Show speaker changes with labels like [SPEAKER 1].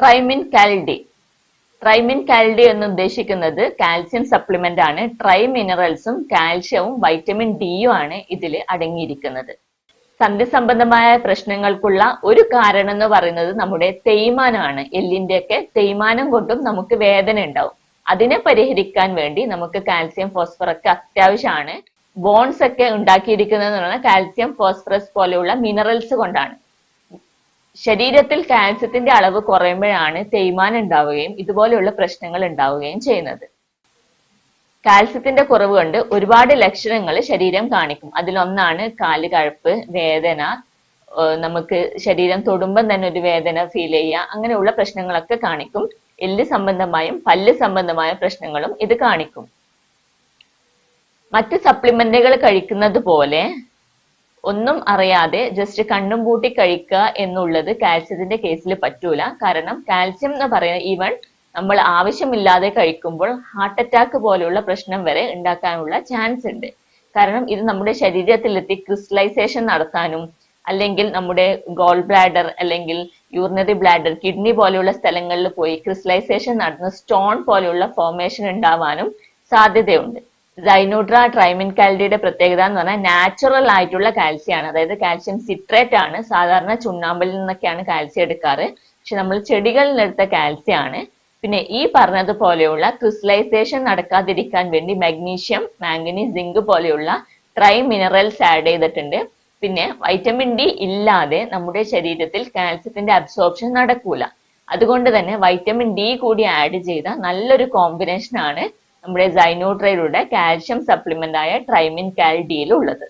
[SPEAKER 1] ട്രൈമിൻ കാൽഡി. ട്രൈമിൻ കാൽഡി എന്ന് ഉദ്ദേശിക്കുന്നത് calcium supplement ആണ്. ട്രൈ മിനറൽസും കാൽഷ്യവും വൈറ്റമിൻ ഡിയും ആണ് ഇതിൽ അടങ്ങിയിരിക്കുന്നത്. സന്ധി സംബന്ധമായ പ്രശ്നങ്ങൾക്കുള്ള ഒരു കാരണം എന്ന് പറയുന്നത് നമ്മുടെ തേയ്മാനമാണ്. എല്ലിന്റെ ഒക്കെ തേയ്മാനം കൊണ്ടും നമുക്ക് വേദന ഉണ്ടാവും. അതിനെ പരിഹരിക്കാൻ വേണ്ടി നമുക്ക് കാൽസ്യം ഫോസ്ഫറസ് അത്യാവശ്യമാണ്. ബോൺസ് ഒക്കെ ഉണ്ടാക്കിയിരിക്കുന്നത് കാൽസ്യം ഫോസ്ഫറസ് പോലെയുള്ള മിനറൽസ് കൊണ്ടാണ്. ശരീരത്തിൽ കാൽസ്യത്തിന്റെ അളവ് കുറയുമ്പോഴാണ് തേയ്മാനം ഉണ്ടാവുകയും ഇതുപോലെയുള്ള പ്രശ്നങ്ങൾ ഉണ്ടാവുകയും ചെയ്യുന്നത്. കാൽസ്യത്തിന്റെ കുറവ് കൊണ്ട് ഒരുപാട് ലക്ഷണങ്ങൾ ശരീരം കാണിക്കും. അതിലൊന്നാണ് കാല് കഴപ്പ്, വേദന, നമുക്ക് ശരീരം തൊടുമ്പം തന്നെ ഒരു വേദന ഫീൽ ചെയ്യുക, അങ്ങനെയുള്ള പ്രശ്നങ്ങളൊക്കെ കാണിക്കും. എല്ല് സംബന്ധമായും പല്ല് സംബന്ധമായ പ്രശ്നങ്ങളും ഇത് കാണിക്കും. മറ്റ് സപ്ലിമെന്റുകൾ കഴിക്കുന്നത് പോലെ ഒന്നും അറിയാതെ ജസ്റ്റ് കണ്ണും പൂട്ടി കഴിക്കുക എന്നുള്ളത് കാൽസ്യത്തിന്റെ കേസിൽ പറ്റൂല. കാരണം കാൽസ്യം എന്ന് പറയുന്നത് ഈവൻ നമ്മൾ ആവശ്യമില്ലാതെ കഴിക്കുമ്പോൾ ഹാർട്ട് അറ്റാക്ക് പോലെയുള്ള പ്രശ്നം വരെ ഉണ്ടാക്കാനുള്ള ചാൻസ് ഉണ്ട്. കാരണം ഇത് നമ്മുടെ ശരീരത്തിലെത്തി ക്രിസ്റ്റലൈസേഷൻ നടത്താനും അല്ലെങ്കിൽ നമ്മുടെ ഗോൾ ബ്ലാഡർ അല്ലെങ്കിൽ യൂറിനറി ബ്ലാഡർ, കിഡ്നി പോലെയുള്ള സ്ഥലങ്ങളിൽ പോയി ക്രിസ്റ്റലൈസേഷൻ നടന്ന സ്റ്റോൺ പോലെയുള്ള ഫോർമേഷൻ ഉണ്ടാവാനും സാധ്യതയുണ്ട്. സൈനൂട്ര ട്രൈമിൻ കാൽഡിയുടെ പ്രത്യേകത എന്ന് പറഞ്ഞാൽ നാച്ചുറൽ ആയിട്ടുള്ള കാൽസ്യം ആണ്. അതായത് കാൽസ്യം സിട്രേറ്റ് ആണ്. സാധാരണ ചുണ്ണാമ്പിൽ നിന്നൊക്കെയാണ് കാൽസ്യം എടുക്കാറ്, പക്ഷെ നമ്മൾ ചെടികളിൽ നിന്നെടുത്ത കാൽസ്യം ആണ്. പിന്നെ ഈ പറഞ്ഞതുപോലെയുള്ള ക്രിസ്റ്റലൈസേഷൻ നടക്കാതിരിക്കാൻ വേണ്ടി മഗ്നീഷ്യം, മാംഗനീസ്, സിങ്ക് പോലെയുള്ള ട്രൈ മിനറൽസ് ആഡ് ചെയ്തിട്ടുണ്ട്. പിന്നെ വൈറ്റമിൻ ഡി ഇല്ലാതെ നമ്മുടെ ശരീരത്തിൽ കാൽസ്യത്തിന്റെ അബ്സോർപ്ഷൻ നടക്കൂല. അതുകൊണ്ട് തന്നെ വൈറ്റമിൻ ഡി കൂടി ആഡ് ചെയ്ത നല്ലൊരു കോമ്പിനേഷൻ ആണ് നമ്മുടെ സൈനൂട്രയുടെ കാൽഷ്യം സപ്ലിമെന്റ് ആയ ട്രൈമിൻ കാൽഡിയിൽ ഉള്ളത്.